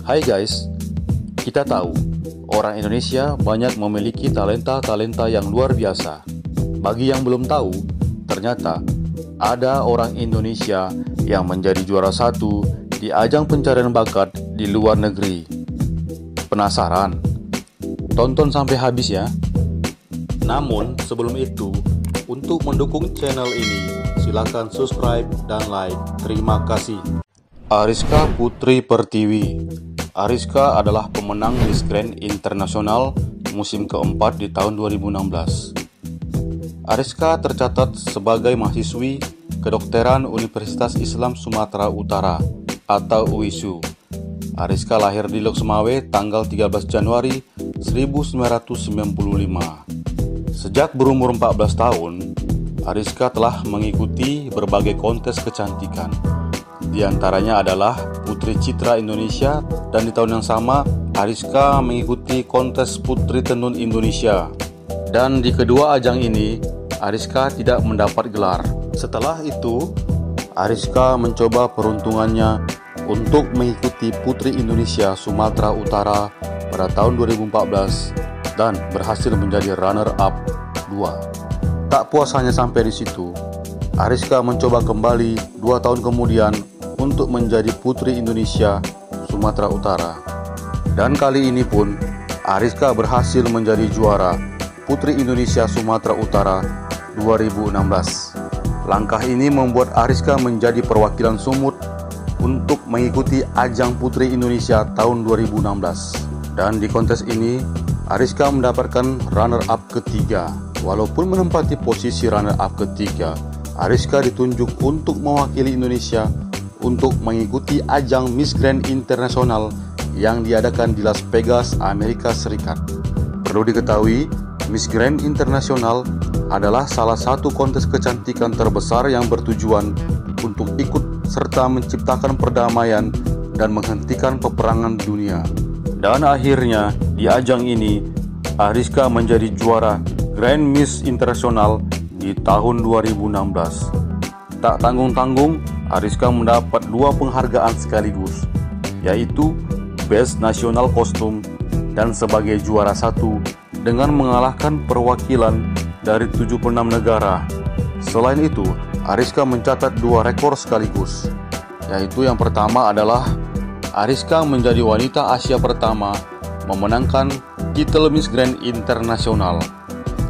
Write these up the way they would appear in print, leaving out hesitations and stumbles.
Hai guys, kita tahu orang Indonesia banyak memiliki talenta-talenta yang luar biasa. Bagi yang belum tahu, ternyata ada orang Indonesia yang menjadi juara satu di ajang pencarian bakat di luar negeri. Penasaran? Tonton sampai habis ya. Namun sebelum itu, untuk mendukung channel ini, silakan subscribe dan like. Terima kasih. Ariska Putri Pertiwi. Ariska adalah pemenang Miss Grand Internasional musim keempat di tahun 2016. Ariska tercatat sebagai mahasiswi kedokteran Universitas Islam Sumatera Utara atau UISU. Ariska lahir di Loksmawe tanggal 13 Januari 1995. Sejak berumur 14 tahun, Ariska telah mengikuti berbagai kontes kecantikan. Di antaranya adalah Putri Citra Indonesia, dan di tahun yang sama Ariska mengikuti kontes Putri Tenun Indonesia. Dan di kedua ajang ini, Ariska tidak mendapat gelar. Setelah itu, Ariska mencoba peruntungannya untuk mengikuti Putri Indonesia Sumatera Utara pada tahun 2014 dan berhasil menjadi runner-up 2. Tak puas hanya sampai di situ, Ariska mencoba kembali 2 tahun kemudian untuk menjadi Putri Indonesia Sumatera Utara. Dan kali ini pun Ariska berhasil menjadi juara Putri Indonesia Sumatera Utara 2016. Langkah ini membuat Ariska menjadi perwakilan Sumut untuk mengikuti ajang Putri Indonesia tahun 2016. Dan di kontes ini Ariska mendapatkan runner-up ketiga. Walaupun menempati posisi runner-up ketiga, Ariska ditunjuk untuk mewakili Indonesia untuk mengikuti ajang Miss Grand Internasional yang diadakan di Las Vegas, Amerika Serikat. Perlu diketahui, Miss Grand Internasional adalah salah satu kontes kecantikan terbesar yang bertujuan untuk ikut serta menciptakan perdamaian dan menghentikan peperangan dunia. Dan akhirnya di ajang ini Ariska menjadi juara Grand Miss Internasional di tahun 2016. Tak tanggung-tanggung, Ariska mendapat 2 penghargaan sekaligus, yaitu Best National Costume dan sebagai juara 1 dengan mengalahkan perwakilan dari 76 negara. Selain itu, Ariska mencatat 2 rekor sekaligus, yaitu yang pertama adalah Ariska menjadi wanita Asia pertama memenangkan titel Miss Grand Internasional.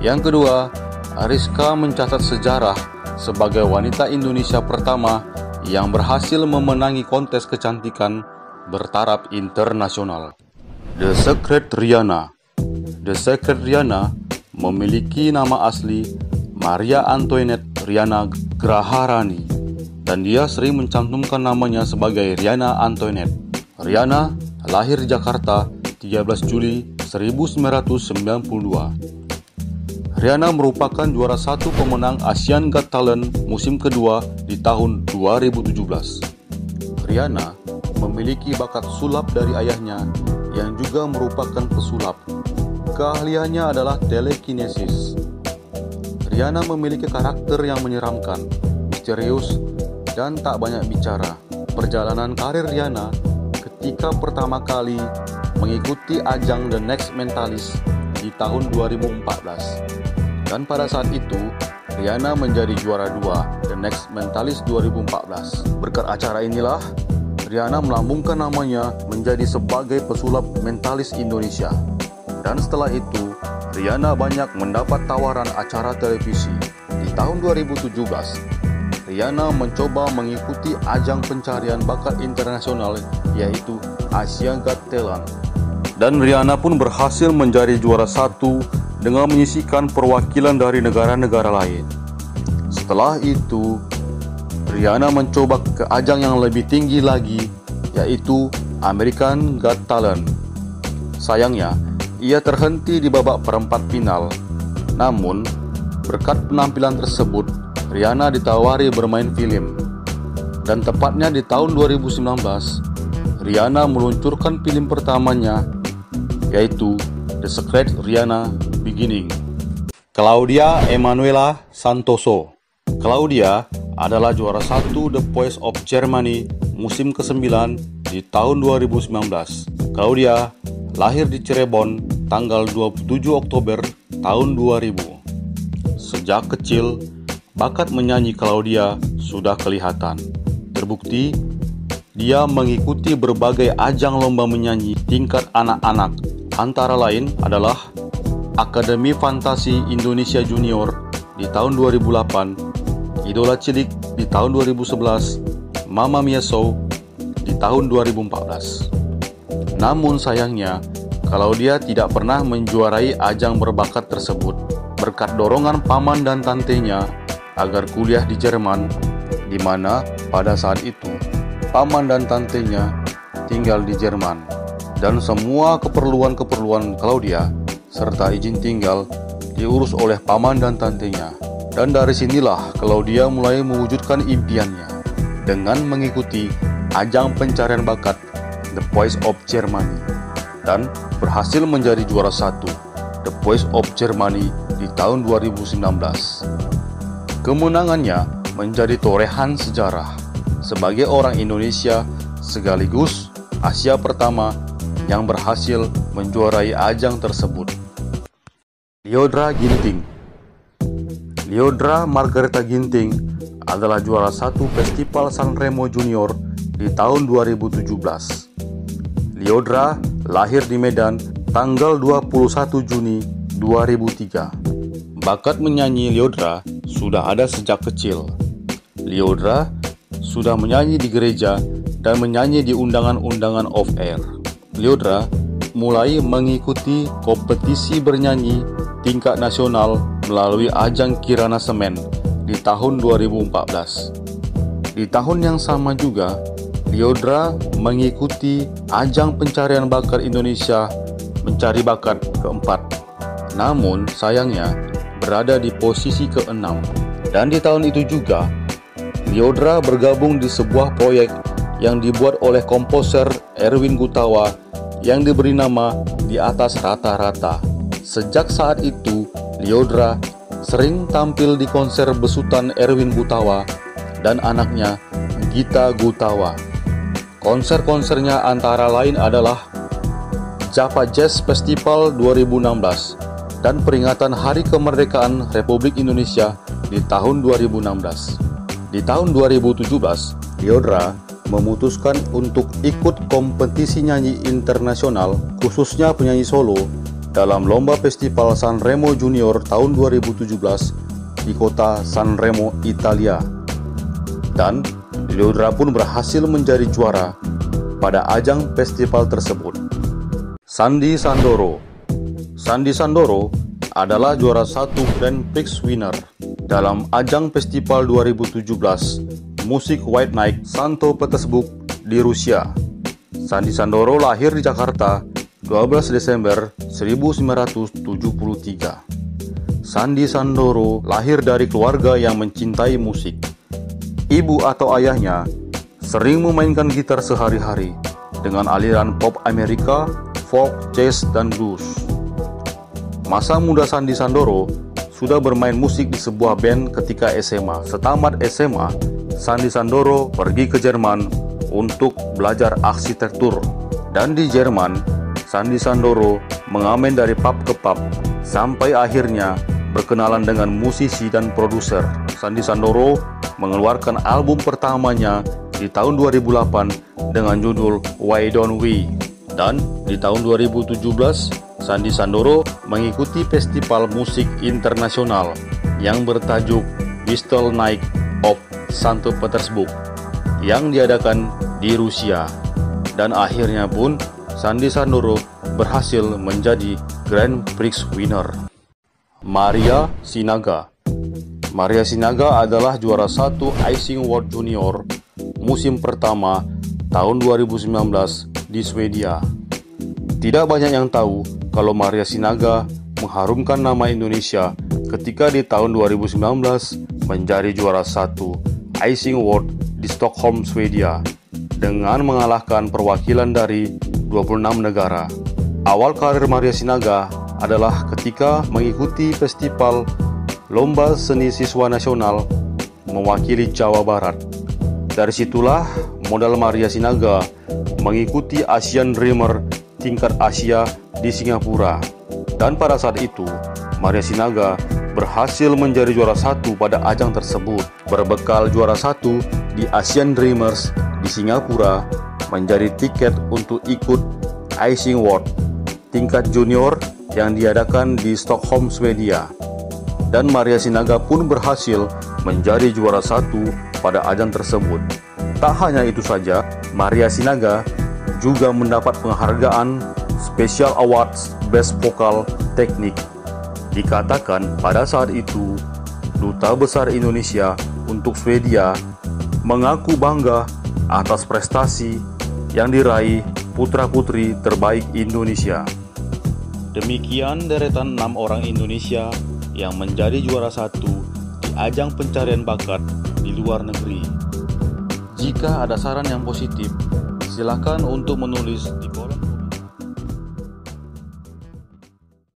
Yang kedua, Ariska mencatat sejarah sebagai wanita Indonesia pertama yang berhasil memenangi kontes kecantikan bertaraf internasional. The Secret Riana. The Secret Riana memiliki nama asli Maria Antoinette Riana Graharani, dan dia sering mencantumkan namanya sebagai Riana Antoinette. Riana lahir di Jakarta 13 Juli 1992. Riana merupakan juara 1 pemenang Asian Got Talent musim kedua di tahun 2017. Riana memiliki bakat sulap dari ayahnya yang juga merupakan pesulap. Keahliannya adalah telekinesis. Riana memiliki karakter yang menyeramkan, misterius, dan tak banyak bicara. Perjalanan karir Riana ketika pertama kali mengikuti ajang The Next Mentalist di tahun 2014. Dan pada saat itu, Riana menjadi juara 2 The Next Mentalist 2014. Berkat acara inilah, Riana melambungkan namanya menjadi sebagai pesulap mentalis Indonesia. Dan setelah itu, Riana banyak mendapat tawaran acara televisi. Di tahun 2017, Riana mencoba mengikuti ajang pencarian bakat internasional, yaitu Asia Got Talent. Dan Riana pun berhasil menjadi juara 1 dengan menyisihkan perwakilan dari negara-negara lain. Setelah itu, Riana mencoba ke ajang yang lebih tinggi lagi, yaitu American Got Talent. Sayangnya, ia terhenti di babak perempat final. Namun, berkat penampilan tersebut, Riana ditawari bermain film. Dan tepatnya di tahun 2019, Riana meluncurkan film pertamanya, yaitu The Secret Riana Beginning. Claudia Emanuela Santoso. Claudia adalah juara 1 The Voice of Germany musim ke-9 di di tahun 2019. Claudia lahir di Cirebon tanggal 27 Oktober tahun 2000. Sejak kecil, bakat menyanyi Claudia sudah kelihatan. Terbukti, dia mengikuti berbagai ajang lomba menyanyi tingkat anak-anak, antara lain adalah Akademi Fantasi Indonesia Junior di tahun 2008, Idola Cilik di tahun 2011, Mamma Mia Show di tahun 2014. Namun sayangnya, Claudia tidak pernah menjuarai ajang berbakat tersebut berkat dorongan paman dan tantenya agar kuliah di Jerman, di mana pada saat itu paman dan tantenya tinggal di Jerman, dan semua keperluan Claudia serta izin tinggal diurus oleh paman dan tantenya. Dan dari sinilah Claudia mulai mewujudkan impiannya dengan mengikuti ajang pencarian bakat The Voice of Germany dan berhasil menjadi juara 1 The Voice of Germany di tahun 2019. Kemenangannya menjadi torehan sejarah sebagai orang Indonesia sekaligus Asia pertama yang berhasil menjuarai ajang tersebut. Lyodra Ginting. Lyodra Margareta Ginting adalah juara 1 Festival Sanremo Junior di tahun 2017. Lyodra lahir di Medan tanggal 21 Juni 2003. Bakat menyanyi Lyodra sudah ada sejak kecil. Lyodra sudah menyanyi di gereja dan menyanyi di undangan-undangan off-air. Lyodra mulai mengikuti kompetisi bernyanyi tingkat nasional melalui ajang Kirana Semen di tahun 2014. Di tahun yang sama juga, Lyodra mengikuti ajang pencarian bakat Indonesia Mencari Bakat keempat. Namun sayangnya berada di posisi ke-6. Dan di tahun itu juga, Lyodra bergabung di sebuah proyek yang dibuat oleh komposer Erwin Gutawa yang diberi nama Di Atas Rata-Rata. Sejak saat itu, Lyodra sering tampil di konser besutan Erwin Gutawa dan anaknya Gita Gutawa. Konser-konsernya antara lain adalah Java Jazz Festival 2016 dan peringatan Hari Kemerdekaan Republik Indonesia di tahun 2016. Di tahun 2017, Lyodra memutuskan untuk ikut kompetisi nyanyi internasional, khususnya penyanyi solo, dalam lomba festival Sanremo Junior tahun 2017 di kota Sanremo, Italia. Dan Lyodra pun berhasil menjadi juara pada ajang festival tersebut. Sandy Sandoro. Sandy Sandoro adalah juara 1 Grand Prix winner dalam ajang festival 2017 Musik White Night Santo Petersburg di Rusia. Sandy Sandoro lahir di Jakarta 12 Desember 1973. Sandy Sandoro lahir dari keluarga yang mencintai musik. Ibu atau ayahnya sering memainkan gitar sehari-hari dengan aliran pop Amerika, folk, jazz, dan blues. Masa muda Sandy Sandoro sudah bermain musik di sebuah band ketika SMA. Setamat SMA, Sandy Sandoro pergi ke Jerman untuk belajar arsitektur. Dan di Jerman, Sandy Sandoro mengamen dari pub ke pub sampai akhirnya berkenalan dengan musisi dan produser. Sandy Sandoro mengeluarkan album pertamanya di tahun 2008 dengan judul Why Don't We. Dan di tahun 2017, Sandy Sandoro mengikuti festival musik internasional yang bertajuk Bristol Night of St. Petersburg yang diadakan di Rusia. Dan akhirnya pun Sandy Sandoro berhasil menjadi Grand Prix winner. Maria Sinaga. Maria Sinaga adalah juara 1 Icing World Junior musim pertama tahun 2019 di Swedia. Tidak banyak yang tahu kalau Maria Sinaga mengharumkan nama Indonesia ketika di tahun 2019 menjadi juara 1 Icing World di Stockholm, Swedia dengan mengalahkan perwakilan dari 26 negara. Awal karir Maria Sinaga adalah ketika mengikuti festival Lomba Seni Siswa Nasional mewakili Jawa Barat. Dari situlah modal Maria Sinaga mengikuti Asian Dreamer tingkat Asia di Singapura. Dan pada saat itu, Maria Sinaga berhasil menjadi juara 1 pada ajang tersebut. Berbekal juara 1 di Asian Dreamers di Singapura menjadi tiket untuk ikut Icing World tingkat junior yang diadakan di Stockholm, Swedia. Dan Maria Sinaga pun berhasil menjadi juara 1 pada ajang tersebut. Tak hanya itu saja, Maria Sinaga juga mendapat penghargaan Special Awards Best Vocal Technique. Dikatakan pada saat itu, Duta Besar Indonesia untuk Swedia mengaku bangga atas prestasi yang diraih putra-putri terbaik Indonesia. Demikian deretan 6 orang Indonesia yang menjadi juara 1 di ajang pencarian bakat di luar negeri. Jika ada saran yang positif, silakan untuk menulis di kolom